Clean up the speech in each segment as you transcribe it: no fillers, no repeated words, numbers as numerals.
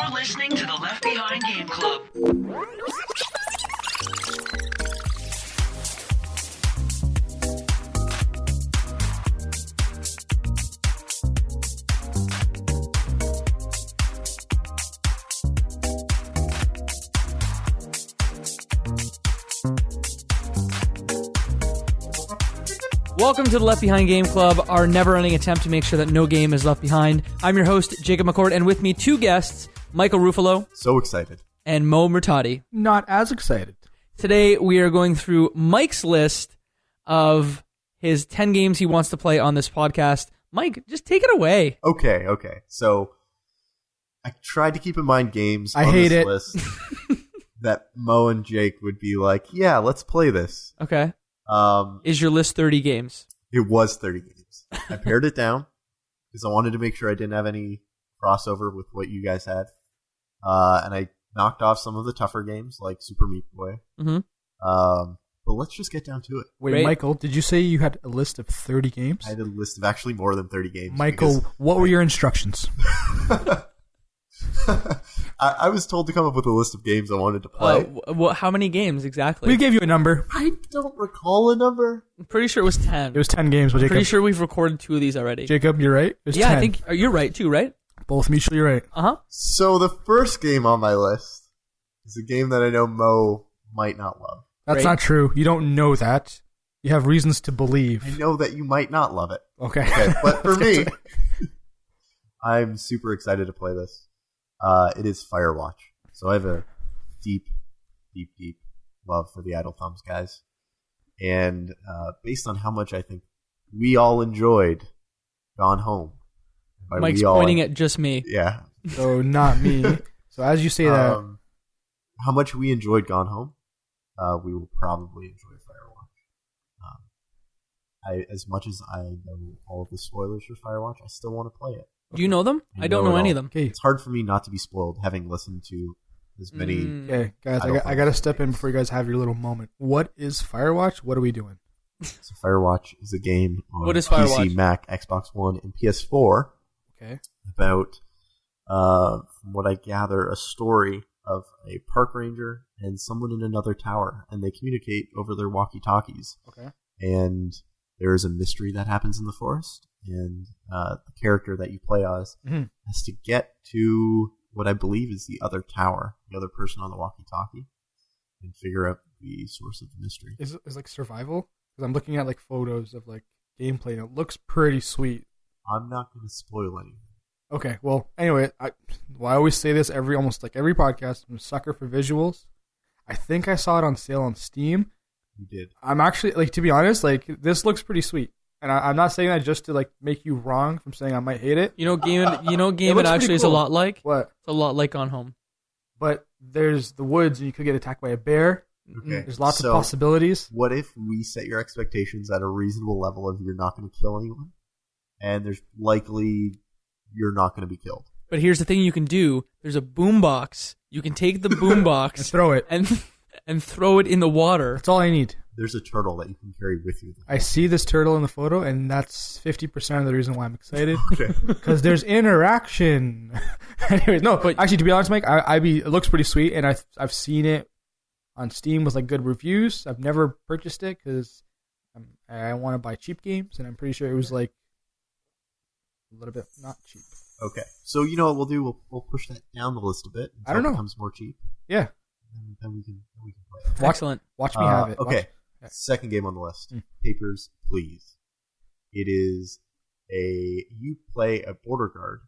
You're listening to the Left Behind Game Club. Welcome to the Left Behind Game Club, our never-ending attempt to make sure that no game is left behind. I'm your host, Jacob McCourt, and with me, two guests, Michael Ruffolo. So excited. And Mo Murtadi. Not as excited. Today, we are going through Mike's list of his 10 games he wants to play on this podcast. Mike, just take it away. Okay. So, I tried to keep in mind games I on hate this it. list that Mo and Jake would be like, yeah, let's play this. Okay. Is your list 30 games? It was 30 games. I pared it down because I wanted to make sure I didn't have any crossover with what you guys had. And I knocked off some of the tougher games like Super Meat Boy. Mm-hmm. But let's just get down to it. Wait, Great. Michael, did you say you had a list of 30 games? I had a list of actually more than 30 games. Michael, what were your instructions? I was told to come up with a list of games I wanted to play. How many games exactly? We gave you a number. I don't recall a number. I'm pretty sure it was 10. It was 10 games. But I'm Jacob, pretty sure we've recorded 2 of these already. Jacob, you're right. It was 10. I think you're right too, right? Both mutually right. Uh-huh. So the first game on my list is a game that I know Mo might not love. That's Great. not true. You don't know that. You have reasons to believe. I know that you might not love it. Okay. But for me, I'm super excited to play this. It is Firewatch. So I have a deep love for the Idle Thumbs guys. And based on how much I think we all enjoyed Gone Home. By Mike's we all, pointing at just me. Yeah. So not me. So as you say that, how much we enjoyed Gone Home, we will probably enjoy Firewatch. As much as I know all of the spoilers for Firewatch, I still want to play it. Do you know them? I don't know know it any all. of them. okay, It's hard for me not to be spoiled, having listened to as many. okay, guys, I got to step in before you guys have your little moment. What is Firewatch? What are we doing? So Firewatch is a game on What is PC, Firewatch? Mac, Xbox One, and PS4 Okay. about, from what I gather, a story of a park ranger and someone in another tower, and they communicate over their walkie-talkies. Okay. And there is a mystery that happens in the forest, and the character that you play as has to get to what I believe is the other tower, the other person on the walkie-talkie, and figure out the source of the mystery. Is it like survival? Because I'm looking at like photos of like gameplay, and it looks pretty sweet. I'm not going to spoil anything. Okay, well, anyway, I always say this almost every podcast. I'm a sucker for visuals. I think I saw it on sale on Steam. You did. I'm actually, to be honest, this looks pretty sweet. And I'm not saying that just to, make you wrong from saying I might hate it. You know, game it looks actually pretty is a cool. lot like? What? It's a lot like Gone Home. But there's the woods, and you could get attacked by a bear. Okay. There's lots So, of possibilities. What if we set your expectations at a reasonable level of you're not going to kill anyone, and there's likely you're not going to be killed? But here's the thing you can do. There's a boombox. You can take the boombox And throw it. and throw it in the water. That's all I need. There's a turtle that you can carry with you. I see this turtle in the photo, and that's 50% of the reason why I'm excited. Okay. Because there's interaction. Anyways, no, but actually, to be honest, Mike, it looks pretty sweet, and I've seen it on Steam with good reviews. I've never purchased it because I want to buy cheap games, and I'm pretty sure it was a little bit not cheap. Okay. So you know what we'll do? We'll push that down the list a bit until I don't know. it becomes more cheap. Yeah, And then we can play it. Excellent. watch me have it. Okay. Watch- Second game on the list. Mm. Papers, Please. It is you play a border guard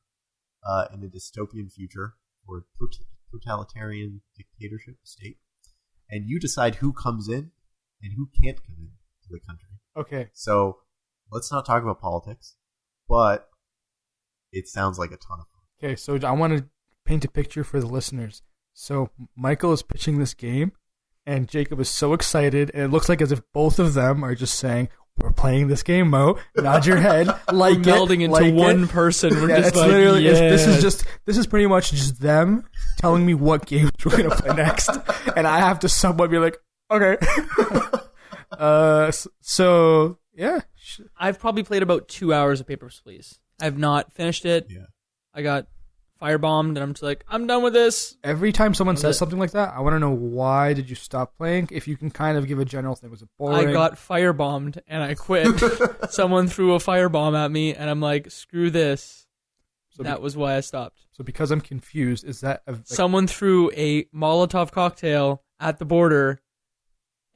in a dystopian future or totalitarian dictatorship state, and you decide who comes in and who can't come in to the country. Okay. So let's not talk about politics, but it sounds like a ton of fun. Okay, so I want to paint a picture for the listeners. So Michael is pitching this game, and Jacob is so excited, and it looks like as if both of them are just saying, "We're playing this game, Mo. Nod your head, like We're melding it, into like one it." person. We're Yeah, just it's like, literally yeah. this is pretty much just them telling me what games we're gonna play next, and I have to somewhat be like, okay. So yeah, I've probably played about 2 hours of Papers, Please. I've not finished it. Yeah. I got firebombed, and I'm just like, I'm done with this. Every time someone says something like that, I want to know why did you stop playing? If you can kind of give a general thing. Was it boring? I got firebombed, and I quit. Someone threw a firebomb at me, and I'm like, screw this. So that was why I stopped. So because I'm confused, is that... Someone threw a Molotov cocktail at the border,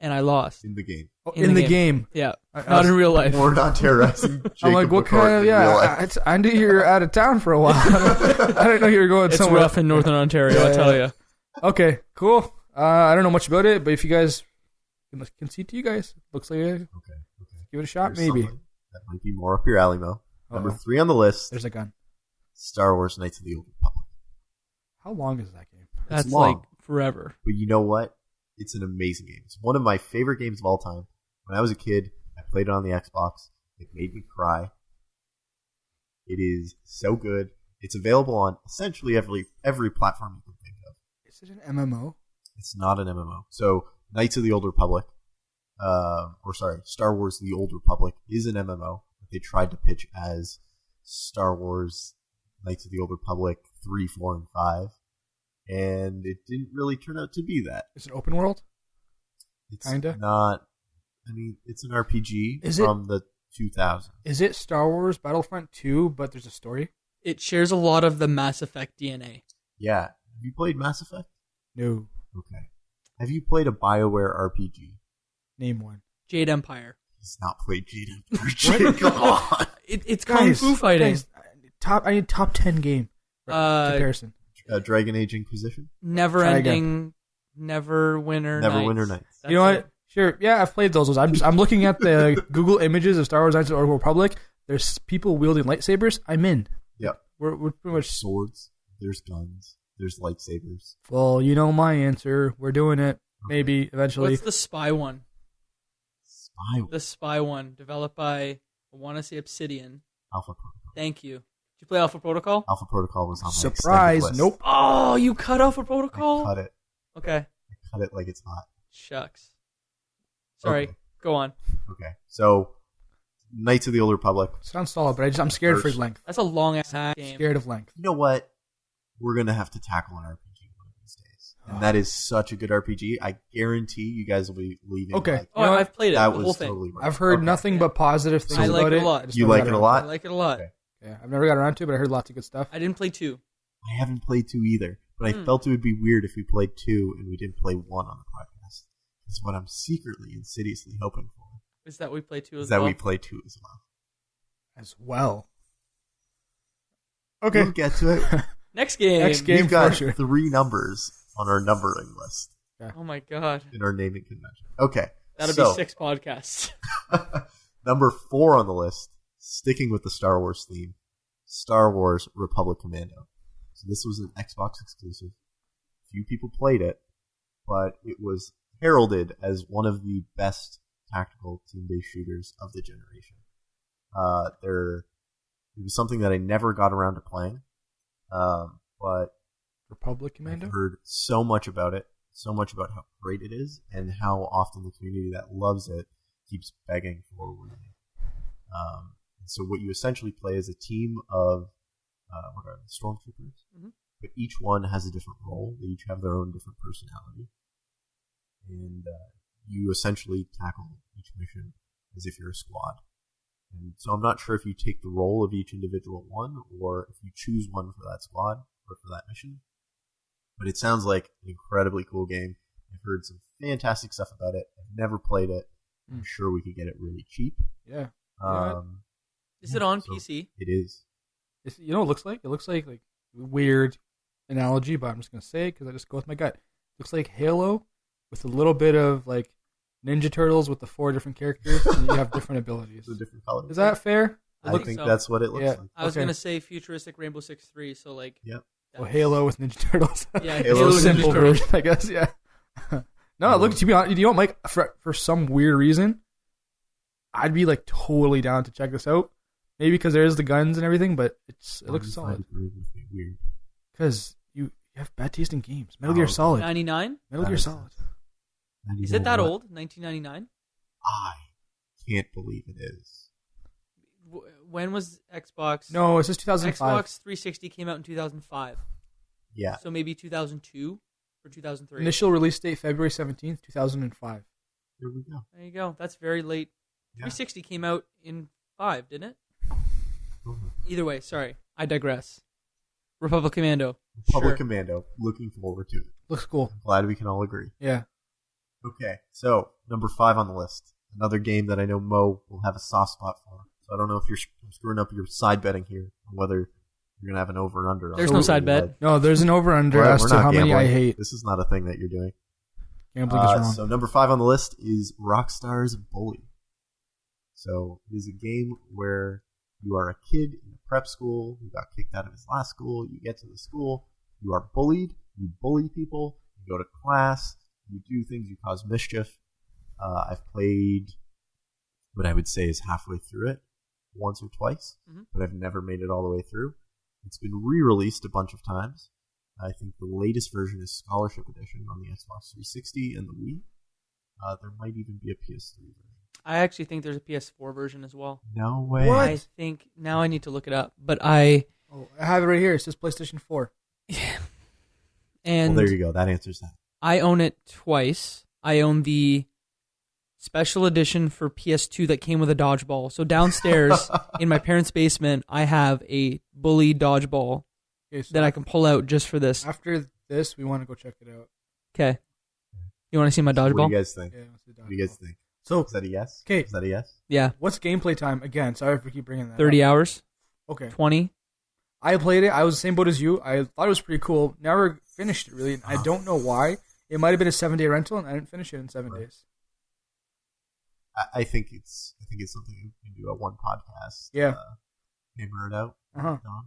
and I lost. In the game. Oh, in the game. Yeah. Not in real life. We're not terrorizing Jacob I'm like, what McCourt kind of... in real Yeah, life. I knew you were out of town for a while. I didn't know you were going It's somewhere. rough in Northern Ontario, I tell you. Okay, cool. I don't know much about it, but if you guys... concede to you guys. Looks like Okay. give it a shot, Here's maybe. something that might be more up your alley, Mo. Number Uh-oh. 3 on the list, There's a gun. Star Wars Knights of the Old Republic. How long is that game? That's long. like forever. But you know what? It's an amazing game. It's one of my favorite games of all time. When I was a kid, I played it on the Xbox. It made me cry. It is so good. It's available on essentially every platform you can think of. Is it an MMO? It's not an MMO. So Knights of the Old Republic, Star Wars The Old Republic is an MMO that they tried to pitch as Star Wars Knights of the Old Republic 3, 4, and 5. And it didn't really turn out to be that. Is it open world? It's Kinda? not. I mean, it's an RPG Is it- from the 2000s. Is it Star Wars Battlefront 2, but there's a story? It shares a lot of the Mass Effect DNA. Yeah. Have you played Mass Effect? No. Okay. Have you played a BioWare RPG? Name one. Jade Empire. He's not played GD. Come on. It's Kung Fu fighting. Guys, I need top 10 game comparison. Dragon Age Inquisition? Never Try ending, never winner Neverwinter Nights. Nights. That's You know it. what? Sure. Yeah, I've played those. I'm looking at the Google images of Star Wars Knights of the Old Republic. There's people wielding lightsabers. I'm in. Yep. We're pretty There's much... swords. There's guns. There's lightsabers. Well, you know my answer. We're doing it. Maybe, eventually. What's the spy one? Spy The spy one, developed by, I want to say Obsidian. Alpha Protocol. Thank you. Did you play Alpha Protocol? Alpha Protocol was on my Surprise. extended list. Nope. Oh, you cut Alpha I Protocol? cut it. Okay. I cut it like it's hot. Shucks. Sorry. Okay. Go on. Okay. So, Knights of the Old Republic. Sounds solid, but I'm scared for First. length. That's a long ass game. Scared of length. You know what? We're going to have to tackle an RPG one of these days. And that is such a good RPG. I guarantee you guys will be leaving. Okay. Like, Oh, You know what? I've played it. that The was whole thing. totally right. I've heard Okay. nothing but positive things I like about it a lot. I just You never like got it a around lot? I like it a lot. Okay. Yeah, I've never got around to it, but I heard lots of good stuff. I didn't play 2. I haven't played 2 either, but I felt it would be weird if we played 2 and we didn't play 1 on the podcast. That's what I'm secretly, insidiously hoping for. Is that we play 2 as Is that well? we play 2 as well. As well. Okay. We'll get to it. Next game. Next game. We've got for sure. 3 numbers on our numbering list Oh my god. in our naming convention. Okay. That'll so, be 6 podcasts. Number 4 on the list, sticking with the Star Wars theme, Star Wars Republic Commando. So this was an Xbox exclusive. Few people played it, but it was heralded as one of the best tactical team-based shooters of the generation. It was something that I never got around to playing, but Republic Commando? I've heard so much about it, so much about how great it is, and how often the community that loves it keeps begging for one. So what you essentially play is a team of what are they, stormtroopers, but each one has a different role. They each have their own different personality, and you essentially tackle each mission as if you're a squad. And so I'm not sure if you take the role of each individual one, or if you choose one for that squad or for that mission. But it sounds like an incredibly cool game. I've heard some fantastic stuff about it. I've never played it. I'm sure we could get it really cheap. Yeah. Is it on so PC? It is. You know what it looks like? It looks like weird analogy, but I'm just going to say it because I just go with my gut. It looks like Halo with a little bit of like Ninja Turtles with the 4 different characters, and you have different abilities. It's a different color. Is that fair? I think so. that's what it looks Yeah. like. I was Okay. going to say futuristic Rainbow Six 3, so like... Yep. Well, Halo with Ninja Turtles. Yeah, Halo Halo's Ninja Simple Ninja Turtles. version, I guess, yeah. No, look, to be honest, you know what, Mike? For some weird reason, I'd be like totally down to check this out. Maybe because there is the guns and everything, but it looks solid. Weird. Because you have bad taste in games. Metal Gear Solid. 99? Metal Gear Solid. Is it that old? 1999? I can't believe it is. when was Xbox? No, it says 2005. Xbox 360 came out in 2005. Yeah. So maybe 2002 or 2003. Initial release date February 17th, 2005. Here we go. There you go. That's very late. Yeah. 360 came out in 5, didn't it? Mhm. Either way, sorry. I digress. Republic Commando. Public Sure. Commando. Looking forward to it. Looks cool. Glad we can all agree. Yeah. Okay, so number 5 on the list. Another game that I know Mo will have a soft spot for. So I don't know if you're screwing up your side betting here, or whether you're going to have an over and under. There's no side bet. No, there's an over-under We're as to not how many gambling. I hate. This is not a thing that you're doing. Gambling is wrong. So number 5 on the list is Rockstar's Bully. So it is a game where you are a kid in a prep school who got kicked out of his last school. You get to the school, you are bullied, you bully people, you go to class, you do things, you cause mischief. I've played what I would say is halfway through it once or twice, but I've never made it all the way through. It's been re-released a bunch of times. I think the latest version is Scholarship Edition on the Xbox 360 and the Wii. There might even be a PS3 version. I actually think there's a PS4 version as well. No way. I think, now I need to look it up, but I have it right here. It says PlayStation 4. and Well, there you go. That answers that. I own it twice. I own the special edition for PS2 that came with a dodgeball. So downstairs in my parents' basement, I have a Bully dodgeball Okay, so that I can pull out just for this. after this, we want to go check it out. Okay. You want to see my What do dodgeball? you guys think? Yeah, let's do What do you guys think? So, Is that a yes? Okay. Is that a yes? Yeah. what's gameplay time? Again, sorry if we keep bringing that 30 up. hours, Okay. 20. I played it. I was the same boat as you. I thought it was pretty cool. Never finished it, really. And I don't know why. It might have been a 7-day rental, and I didn't finish it in 7 days. I think it's something you can do at one podcast. Yeah. Hammer it out. Uh-huh. Done.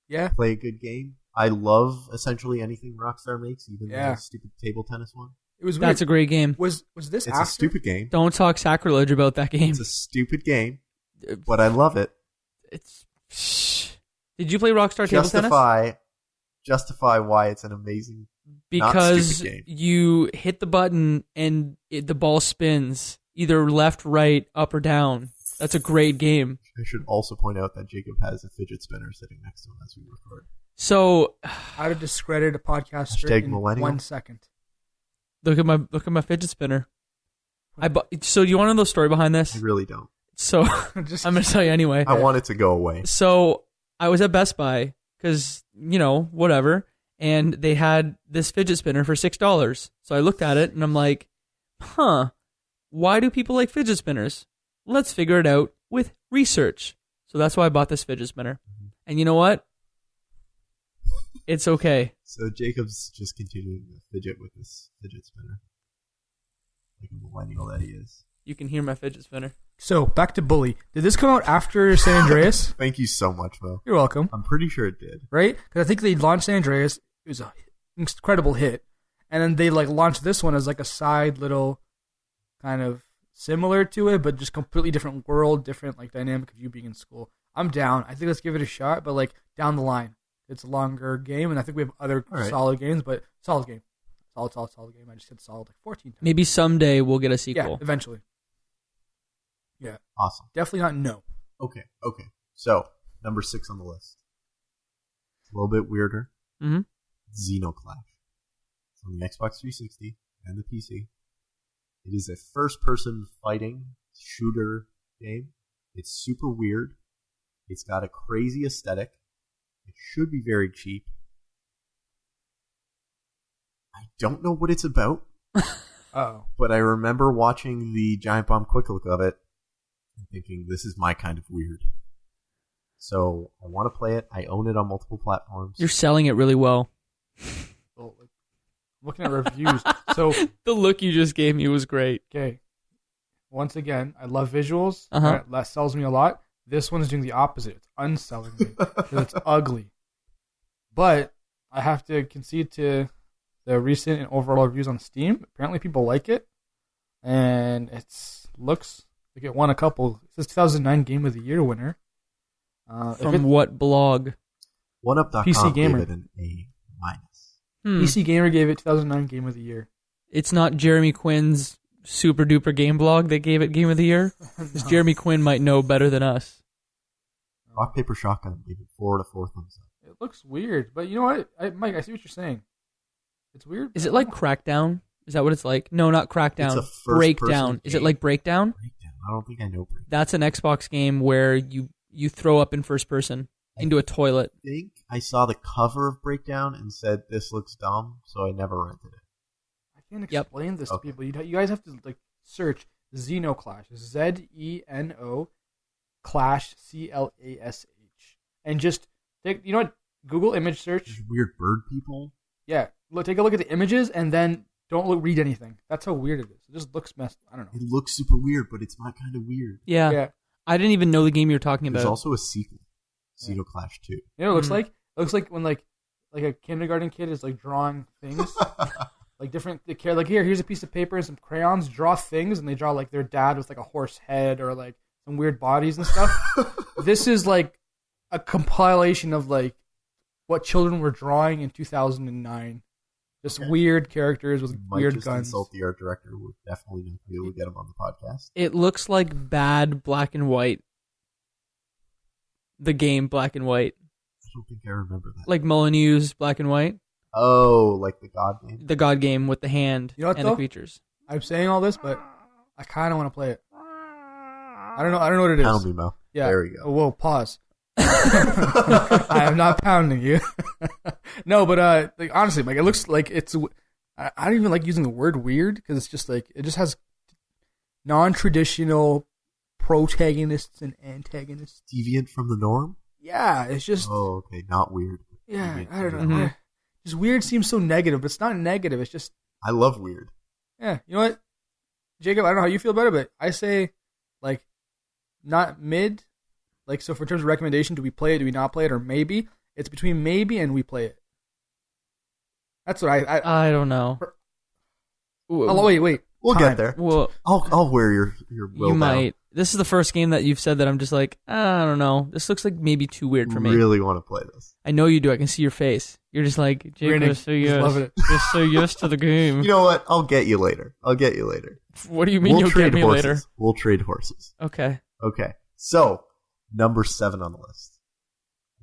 Yeah. Play a good game. I love essentially anything Rockstar makes, even Yeah. the stupid table tennis one. It was weird. That's a great game. Was this It's after? a stupid game. Don't talk sacrilege about that game. It's a stupid game, but I love it. It's. Did you play Rockstar Table Tennis? Justify why it's an amazing. Because stupid game. you hit the button and the ball spins either left, right, up, or down. That's a great game. I should also point out that Jacob has a fidget spinner sitting next to him as we record. So, How to discredit a podcaster Hashtag in millennial. 1 second. look at my fidget spinner. So do you want to know the story behind this? I really don't. So I'm Just going to tell you anyway. I want it to go away. So I was at Best Buy because, whatever. And they had this fidget spinner for $6. So I looked at it and I'm like, why do people like fidget spinners? Let's figure it out with research. So that's why I bought this fidget spinner. And you know what? It's okay. So Jacob's just continuing to fidget with this fidget spinner. Like a millennial that he is. You can hear my fidget spinner. So, back to Bully. Did this come out after San Andreas? Thank you so much, Mo. You're welcome. I'm pretty sure it did. Right? Because I think they launched San Andreas. It was an incredible hit. And then they launched this one as a side little kind of similar to it, but just completely different world, different dynamic of you being in school. I'm down. I think let's give it a shot, but down the line. It's a longer game, and I think we have other solid games, but solid game. Solid game. I just hit solid 14 times. Maybe someday we'll get a Yeah, sequel. eventually. Yeah. Awesome. Definitely not no. Okay. So, number 6 on the list. It's a little bit weirder. Mm-hmm. Zeno Clash. It's on the Xbox 360 and the PC. It is a first-person fighting shooter game. It's super weird. It's got a crazy aesthetic. It should be very cheap. I don't know what it's about, Uh-oh. but I remember watching the Giant Bomb quick look of it and thinking, this is my kind of weird. So I want to play it. I own it on multiple platforms. You're selling it really well. Looking at reviews. So, The look you just gave me was great. okay. Once again, I love visuals. Uh-huh. That sells me a lot. This one is doing the opposite. It's unselling me because it's ugly. But I have to concede to the recent and overall reviews on Steam. Apparently, people like it, and it looks like it won a couple. It says 2009 Game of the Year winner. From what blog? OneUp.com PC Gamer. gave it an A-. PC Gamer gave it 2009 Game of the Year. It's not Jeremy Quinn's super duper game blog that gave it Game of the Year. Because Jeremy Quinn might know better than us. Rock, paper, shotgun. Gave it 4 out of 4 thumbs up. It looks weird, but you know what, Mike? I see what you're saying. It's weird. Is it like Crackdown? Is that what it's like? No, not Crackdown. It's a first-person Breakdown. Is it game. like Breakdown? Breakdown. I don't think I know Breakdown. That's an Xbox game where you throw up in first person into a toilet. I think I saw the cover of Breakdown and said this looks dumb, so I never rented it. I can't explain this to Okay. people. You guys have to like search Zeno Clash. Zeno Clash Clash, and just take, you know what? Google image search. There's weird bird people. Yeah, take a look at the images and then don't read anything. That's how weird it is. It just looks messed. I don't know. It looks super weird, but it's not kind of weird. Yeah. Yeah. I didn't even know the game you were talking There's about. also a sequel, Zeno Clash 2. You know what it looks like? It looks like when like a kindergarten kid is like drawing things, like different. They care like here's a piece of paper and some crayons. Draw things, and they draw like their dad with like a horse head or like some weird bodies and stuff. This is like a compilation of like what children were drawing in 2009. Just weird characters with weird just guns. Consult the art director. We're definitely going to be able to get him on the podcast. It looks like bad black and white. The game black and white. I don't think I remember that. Like Molyneux's black and white. Oh, like the God game? The God game with the hand You know what, and though? the creatures. I'm saying all this, but I kind of want to play it. I don't know what it is. Pound me, Mo. Yeah. There we go. Oh, whoa, pause. I am not pounding you. No, but like honestly, like it looks like it's. I don't even like using the word weird because it's just like it just has non-traditional protagonists and antagonists. Deviant from the norm? Yeah, it's just Oh, okay. Not weird. yeah. Deviant I don't from the know. norm. Mhm. Just weird seems so negative, but it's not negative. It's just I love weird. yeah. You know what, Jacob? I don't know how you feel about it, but I say like not mid. Like, so for terms of recommendation, do we play it, do we not play it, or maybe? It's between maybe and we play it. That's what I don't know. Oh, wait. We'll Time. get there. Well, I'll wear your will you down. might. This is the first game that you've said that I'm just like, I don't know. This looks like maybe too weird for me. Really want to play this. I know you do. I can see your face. You're just like, Jake, Grinning. you're so Just used. loving it. You're so used to the game. You know what? I'll get you later. What do you mean We'll you'll trade get me horses. later? We'll trade horses. Okay. Okay. So, number 7 on the list.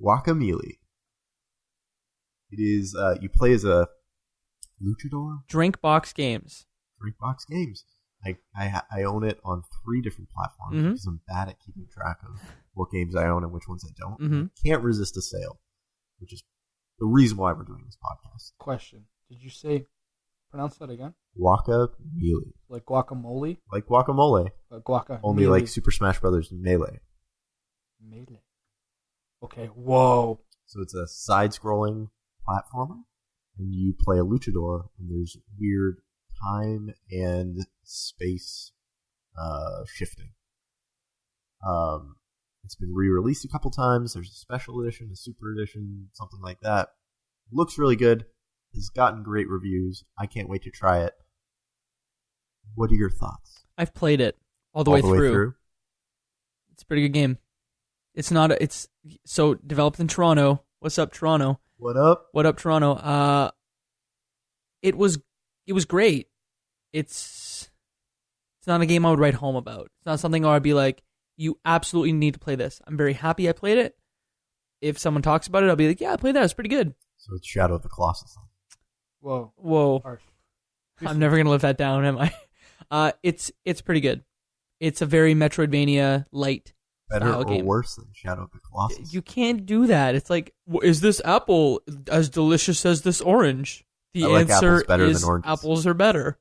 Guacamelee. It is, you play as a luchador? Drink box games. Drinkbox Games. I own it on 3 different platforms Mhm. because I'm bad at keeping track of what games I own and which ones I don't. Mhm. I can't resist a sale, which is the reason why we're doing this podcast. Question. Did you say, pronounce that again? Guacamelee. Like guacamole? Like guacamole, Guaca. only like Super Smash Brothers Melee. Melee. Okay, whoa. So it's a side-scrolling platformer, and you play a luchador, and there's weird time and space shifting. It's been re-released a couple times. There's a special edition, a super edition, something like that. Looks really good. Has gotten great reviews. I can't wait to try it. What are your thoughts? I've played it all the way through. It's a pretty good game. It's not. It's so developed in Toronto. What's up, Toronto? What up? What up, Toronto? It was great. It's not a game I would write home about. It's not something where I'd be like, you absolutely need to play this. I'm very happy I played it. If someone talks about it, I'll be like, yeah, I played that. It's pretty good. So it's Shadow of the Colossus. Whoa. Harsh. I'm never gonna live that down, am I? It's pretty good. It's a very Metroidvania light Better style or game. worse than Shadow of the Colossus? You can't do that. It's like, is this apple as delicious as this orange? The I like answer apples better is than oranges. apples are better.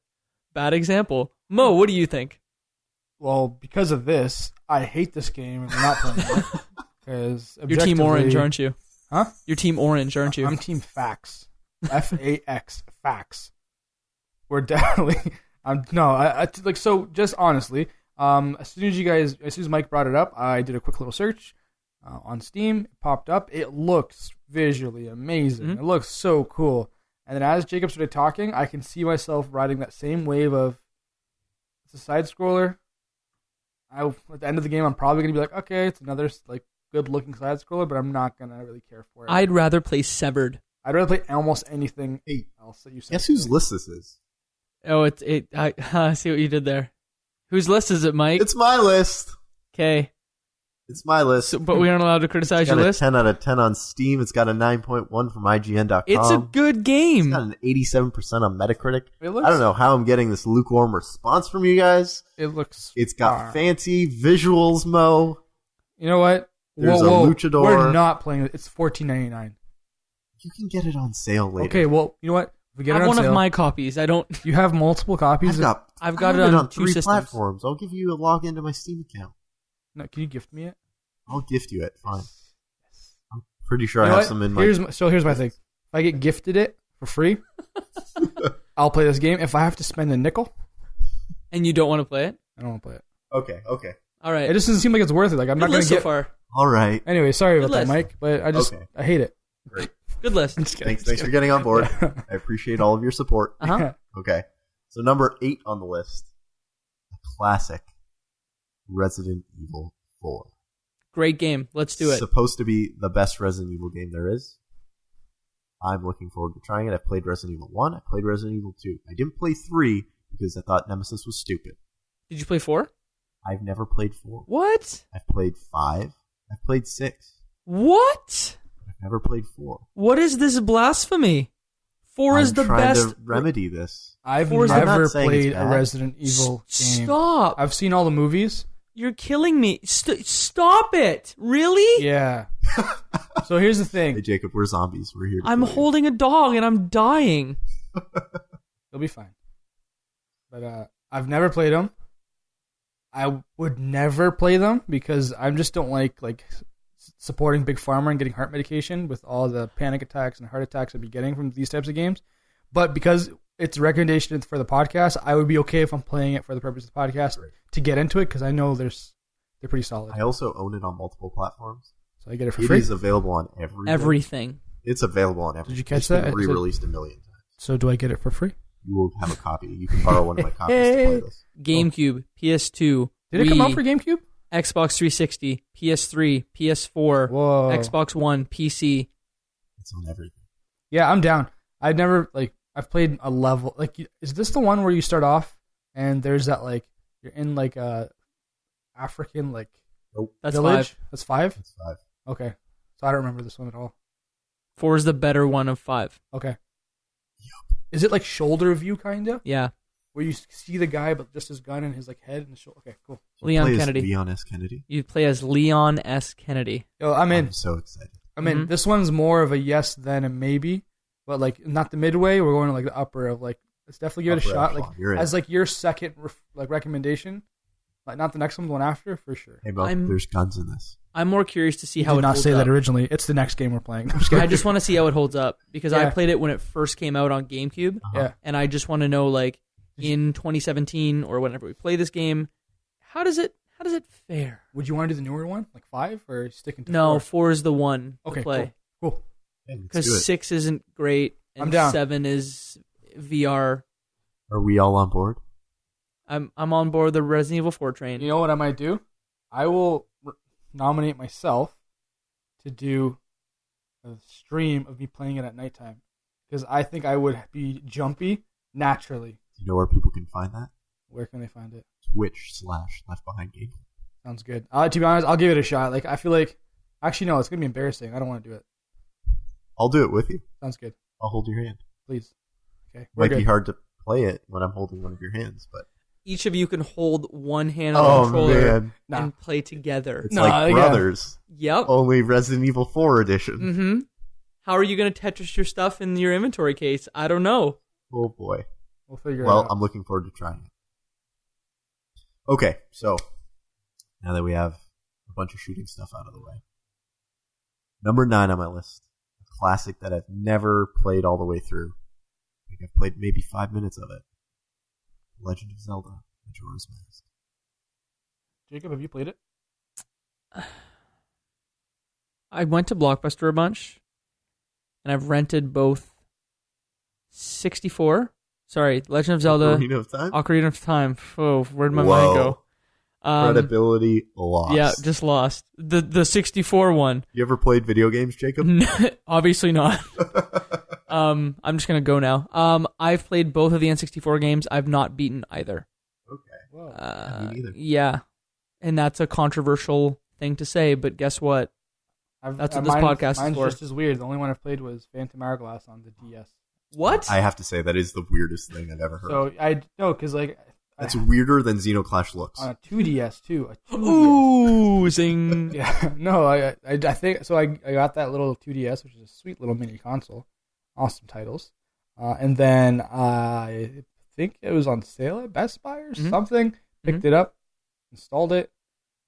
Bad example. Mo, what do you think? Well, because of this, I hate this game and I'm not playing it. Because You're Team Orange, aren't you? Huh? You're Team Orange, aren't you? I'm Team Fax. Fax. Fax. We're definitely. Like, so just honestly, as soon as Mike brought it up, I did a quick little search on Steam. It popped up. It looks visually amazing. Mm-hmm. It looks so cool. And then as Jacob started talking, I can see myself riding that same wave of it's a side scroller. At the end of the game, I'm probably gonna be like, okay, it's another like good looking side scroller, but I'm not gonna really care for it. I'd rather play Severed. I'd rather play almost anything Hey, else that you said. guess whose list this is? Oh, I see what you did there. Whose list is it, Mike? It's my list. Okay. It's my list. But we aren't allowed to criticize It's your got a list. 10 out of 10 on Steam. It's got a 9.1 from IGN.com. It's a good It's game. got an 87% on Metacritic. It looks- I don't know how I'm getting this lukewarm response from you guys. It looks. It's got fancy visuals, Mo. You know what? There's a Whoa. luchador. We're not playing it. It's $14.99. You can get it on sale later. Okay, well, you know what? If we I get have it on one sale, of my copies. I don't. you have multiple copies. I've got I it have on 2 3 systems. platforms. I'll give you a login to my Steam account. No, can you gift me it? I'll gift you it. Fine. Yes. I'm pretty sure You I know have what? some in my. Here's my thing. If I get gifted it for free, I'll play this game. If I have to spend a nickel, And you don't want to play it? I don't want to play it. Okay. All right. It just doesn't seem like it's worth it. Like I'm Good not going list to so get. far. All right. Anyway, sorry Good about that, list. Mike. But Okay. I hate it. Great. Good list. I'm just kidding. Thanks for getting on board. I appreciate all of your support. Uh-huh. Okay. So number 8 on the list, a classic, Resident Evil 4. Great game. Let's do it. Supposed to be the best Resident Evil game there is. I'm looking forward to trying it. I've played Resident Evil 1. I played Resident Evil 2. I didn't play 3 because I thought Nemesis was stupid. Did you play 4? I've never played 4. What? I've played 5. I've played 6. What? I've never played 4. What is this blasphemy? 4 is the I'm trying best. to remedy this. I've Four is- I'm never not saying it's played a bad. Resident Evil game. Stop. I've seen all the movies. You're killing me. Stop it. Really? Yeah. So here's the Hey, thing. Jacob, we're zombies. We're here to I'm kill you. holding a dog and I'm dying. It'll be fine. But I've never played them. I would never play them because I just don't like supporting Big Pharma and getting heart medication with all the panic attacks and heart attacks I'd be getting from these types of games. But because it's a recommendation for the podcast, I would be okay if I'm playing it for the purpose of the podcast to get into it because I know they're pretty solid. I also own it on multiple platforms. So I get it for It free. is available on Everything. It's available on everything. Did you catch It's been that? re-released a million times. So do I get it for free? You will have a copy. You can borrow one of my copies to play this. GameCube, PS2, Did it come out for GameCube? Xbox 360, PS3, PS4, Whoa. Xbox One, PC. It's on everything. Yeah, I'm down. I've never I've played a level is this the one where you start off and there's that you're in a African Nope. That's village? 5. That's 5? It's 5. Okay. So I don't remember this one at all. 4 is the better one of 5. Okay. Is it shoulder view kinda? Yeah. Where you see the guy but just his gun and his head and the shoulder. Okay, cool. Leon Play as Kennedy. Leon S. Kennedy. You play as Leon S. Kennedy. Yo, I'm in. I'm so excited. I'm in. Mhm. This one's more of a yes than a maybe, but not the midway. We're going to the upper of let's definitely give it a Upper shot. echelon. You're in. As your second recommendation, not the next one, the one after for sure. Hey, Mo, I'm- there's guns in this. I'm more curious to see You how did it not holds say up. that originally. It's the next game we're playing. I'm just I kidding. just want to see how it holds up because I Yeah. played it when it first came out on GameCube, Yeah. and I just want to know in 2017 or whenever we play this game, how does it fare? Would you want to do the newer one, 5, or sticking to No, 4? 4 is the one to Okay, play Cool. Hey, let's do because it. 6 isn't great and I'm down. 7 is VR. Are we all on board? I'm on board the Resident Evil 4 train. You know what I might do? I will nominate myself to do a stream of me playing it at nighttime because I think I would be jumpy naturally. Do you know where people can find that? Where can they find it? Twitch/Left Behind Game. Sounds good. To be honest, I'll give it a shot. I feel actually no, it's gonna be embarrassing. I don't want to do it. I'll do it with you. Sounds good. I'll hold your hand. Please. Okay. We're Might good. be hard to play it when I'm holding one of your hands, but Each of you can hold one hand on the controller man, Nah. and play together. it's No, like yeah. Brothers, Yep. only Resident Evil 4 edition. Mm-hmm. How are you going to Tetris your stuff in your inventory case? I don't know. Oh boy. We'll figure Well, it out. I'm looking forward to trying it. Okay, so now that we have a bunch of shooting stuff out of the way, number 9 on my list, a classic that I've never played all the way through. I think I've played maybe 5 minutes of it. Legend of Zelda: Majora's Mask. Jacob, have you played it? I went to Blockbuster a bunch, and I've rented both 64. Sorry, Legend of Zelda, Ocarina of Time? Ocarina of Time. Oh, where'd my Whoa. mind go? Credibility lost. Yeah, just lost. The 64 one. You ever played video games, Jacob? Obviously not. I'm just gonna go now. I've played both of the N64 games. I've not beaten either. Okay. Whoa. me neither. Yeah, and that's a controversial thing to say, but guess what? That's what this podcast is mine's for. just as weird. The only one I've played was Phantom Hourglass on the DS. What? I have to say that is the weirdest thing I've ever heard. So I know because like That's weirder than Zeno Clash looks. on a 2DS too. A 2DS. Ooh, zing. Yeah, no, I think so. I got that little 2DS, which is a sweet little mini console. Awesome titles. And then I think it was on sale at Best Buy or something. Picked it up, installed it,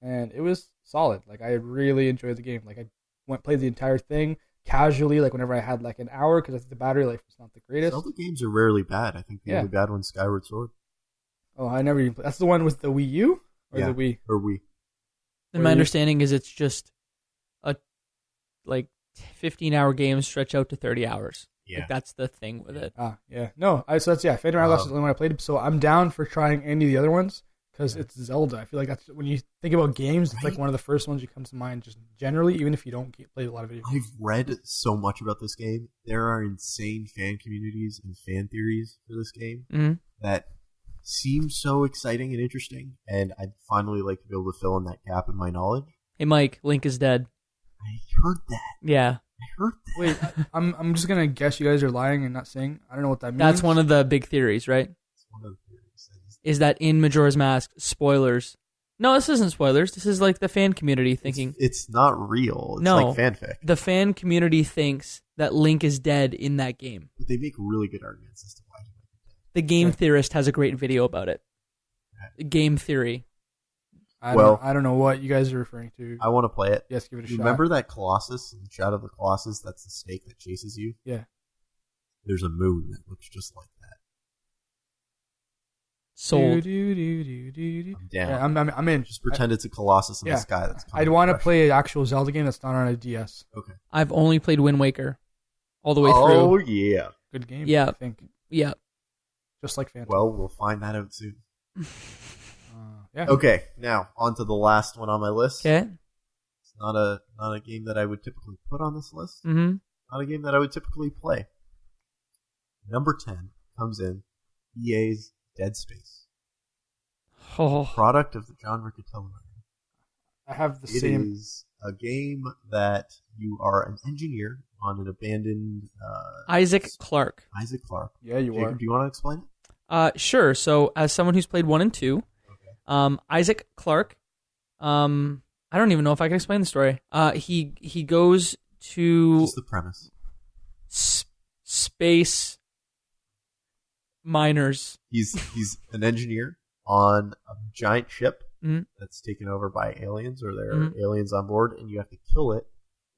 and it was solid. Like I really enjoyed the game. Like I played the entire thing casually, like whenever I had like an hour, because I think the battery life was not the greatest. Zelda games are rarely bad. I think the only bad one's Skyward Sword. Oh, I never even played. That's the one with the Wii U? Or the Wii? Or Wii. And my understanding is it's just a 15-hour game stretch out to 30 hours. Yeah. Like, that's the thing with it. Yeah. No, so that's, Phantom Hourglass is the only one I played. So I'm down for trying any of the other ones because it's Zelda. I feel like that's when you think about games, it's like one of the first ones that comes to mind just generally, even if you don't play a lot of video games. I've read so much about this game. There are insane fan communities and fan theories for this game that seem so exciting and interesting, and I'd finally like to be able to fill in that gap in my knowledge. Hey, Mike, Link is dead. I heard that. Yeah. I heard that. Wait, I'm just gonna guess you guys are lying and not saying. I don't know what that means. That's one of the big theories, right? It's one of the theories. Is that in Majora's Mask, spoilers. No, this isn't spoilers. This is like the fan community thinking. It's not real. It's no, like fanfic. The fan community thinks that Link is dead in that game. But they make really good arguments as to why he might be dead. The game theorist has a great video about it. Game theory. I don't know what you guys are referring to. I want to play it. Yes, give it a shot. Remember that Colossus, in Shadow of the Colossus? That's the snake that chases you? Yeah. There's a moon that looks just like that. Sold. I'm down. Yeah, I'm in. Just pretend it's a Colossus in the sky. That's I'd want to play an actual Zelda game that's not on a DS. Okay. I've only played Wind Waker all the way through. Oh, yeah. Good game. Yeah. I think. Yeah. Just like Phantom. Well, we'll find that out soon. Yeah. Okay, now on to the last one on my list. Okay. It's not a game that I would typically put on this list. Mm-hmm. Not a game that I would typically play. Number 10 comes in EA's Dead Space. Oh. Product of the John Riccatelli. I have the It same. is a game that you are an engineer on an abandoned... Isaac Clarke. Isaac Clarke. Yeah, you Jacob, are. do you want to explain it? Sure. So, as someone who's played 1 and 2, Isaac Clarke, I don't even know if I can explain the story. He goes to Just the premise. space miners. He's an engineer on a giant ship Mhm. that's taken over by aliens, or there are aliens on board, and you have to kill it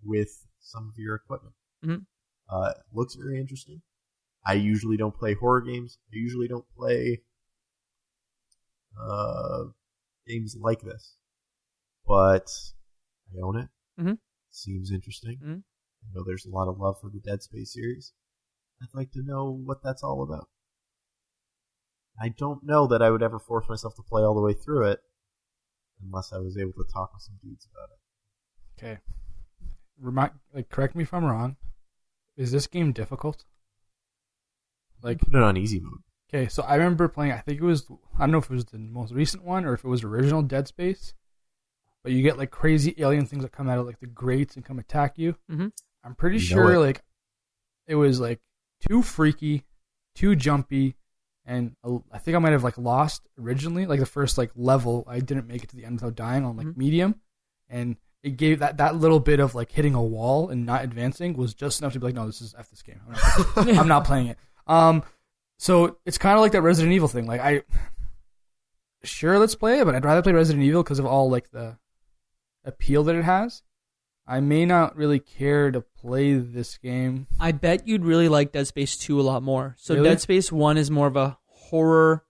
with some of your equipment. Mhm. It looks very interesting. I usually don't play horror games. I usually don't play games like this, but I own it. Mhm. Seems interesting. Mhm. I know there's a lot of love for the Dead Space series. I'd like to know what that's all about. I don't know that I would ever force myself to play all the way through it unless I was able to talk with some dudes about it. Okay. Correct me if I'm wrong. Is this game difficult? Put it on easy mode. Okay, so I remember playing, I think it was, I don't know if it was the most recent one or if it was original Dead Space, but you get like crazy alien things that come out of like the grates and come attack you. Mhm. I'm pretty You know sure it. like it was like too freaky, too jumpy, and I think I might have like lost originally, like the first like level, I didn't make it to the end without dying on like medium, and it gave that little bit of like hitting a wall and not advancing was just enough to be like, no, this is F this game. I'm not playing it. So it's kind of like that Resident Evil thing. Like sure, let's play it, but I'd rather play Resident Evil because of all like the appeal that it has. I may not really care to play this game. I bet you'd really like Dead Space 2 a lot more. So Really? Dead Space 1 is more of a horror,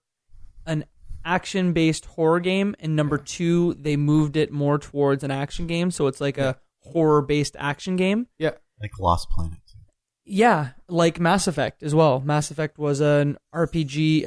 an action-based horror game, and number 2, they moved it more towards an action game, so it's like a horror-based action game. Yeah. Like Lost Planet. Yeah, like Mass Effect as well. Mass Effect was an RPG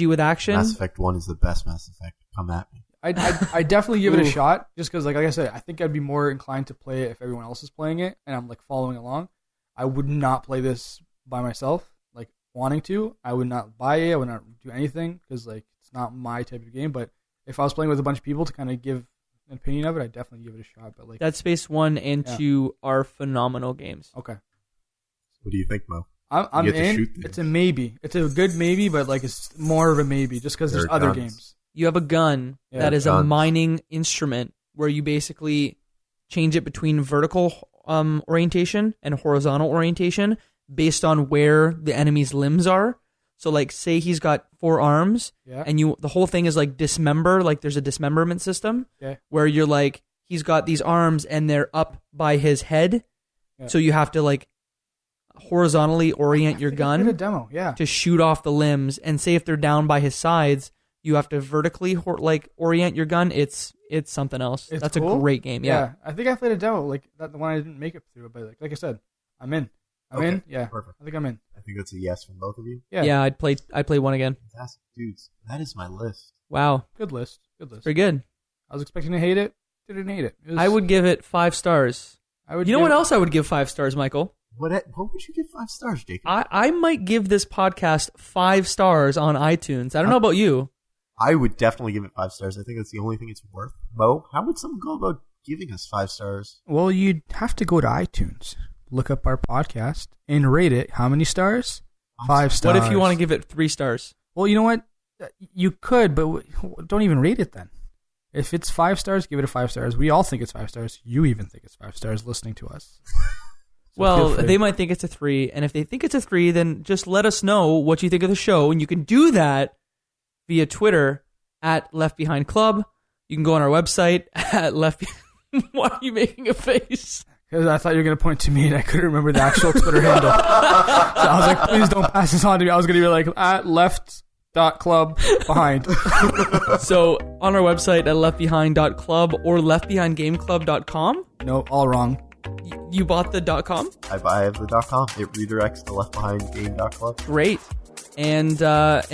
with action. Mass Effect 1 is the best Mass Effect. Come at me. I definitely give it a Ooh. shot just because, like I said, I think I'd be more inclined to play it if everyone else is playing it and I'm like following along. I would not play this by myself, like wanting to. I would not buy it. I would not do anything because like it's not my type of game. But if I was playing with a bunch of people to kind of give an opinion of it, I'd definitely give it a shot. But like Dead Space 1 and 2 are phenomenal games. okay, What do you think, Mo? I'm You get to in. shoot things. It's a maybe. It's a good maybe, but like it's more of a maybe just because there's There are other guns. games. You have a gun Yeah. that is a Guns. mining instrument where you basically change it between vertical orientation and horizontal orientation based on where the enemy's limbs are. So like say he's got 4 arms Yeah. and the whole thing is like dismember, like there's a dismemberment system Okay. where you're like he's got these arms and they're up by his head. Yeah. So you have to like horizontally orient your I played a gun demo. Yeah. to shoot off the limbs, and say if they're down by his sides, you have to vertically orient your gun. It's something else. It's That's cool. a great game. Yeah. I think I played a demo like that. The one I didn't make it through, but like I said, I'm in. I'm Okay, in. Yeah. perfect. I think I'm in. I think that's a yes from both of you. Yeah. Yeah, I'd play one again. Fantastic. Dudes, that is my list. Wow. Good list. Good list. Pretty good. I was expecting to hate it. Didn't hate it. It was- I would give it 5 stars. I would. You know give what it- else I would give 5 stars, Michael? What would you give 5 stars, Jacob? I might give this podcast 5 stars on iTunes. I don't know about you. I would definitely give it 5 stars. I think that's the only thing it's worth. Mo, how would someone go about giving us 5 stars? Well, you'd have to go to iTunes, look up our podcast, and rate it. How many stars? 5 stars. What if you want to give it 3 stars? Well, you know what? You could, but don't even rate it then. If it's 5 stars, give it a 5 stars. We all think it's 5 stars. You even think it's 5 stars listening to us. So Well, feel free. they might think it's a 3, and if they think it's a 3, then just let us know what you think of the show, and you can do that via Twitter at Left Behind Club. You can go on our website at Left. Why are you making a face? Because I thought you were going to point to me and I couldn't remember the actual Twitter handle. So I was like, please don't pass this on to me. I was going to be like, at left.club behind. So on our website at leftbehind.club or leftbehindgameclub.com. No, all wrong. You bought the .com? I have the .com. It redirects to leftbehindgame.club. Great. And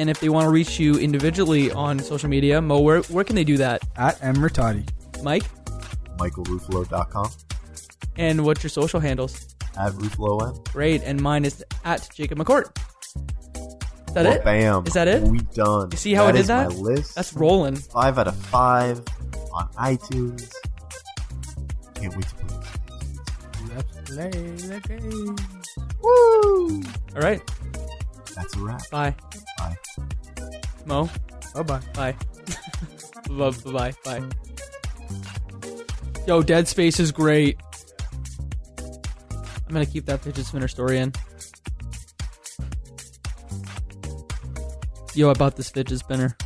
if they want to reach you individually on social media, Mo, where can they do that? At Murtadi. Mike? michaelruffolo.com. And what's your social handles? At Ruffolo. Great. And mine is at Jacob McCourt. Is that it? Bam. Is that it? We done. You see how I did is that? My list. That's rolling. 5 out of 5 on iTunes. Can't wait to play. Let's play the game. Woo! All right. That's a wrap. Bye. Bye. Mo. Bye-bye. Bye. Bye. Bye. Yo, Dead Space is great. I'm going to keep that fidget spinner story in. Yo, I bought this fidget spinner.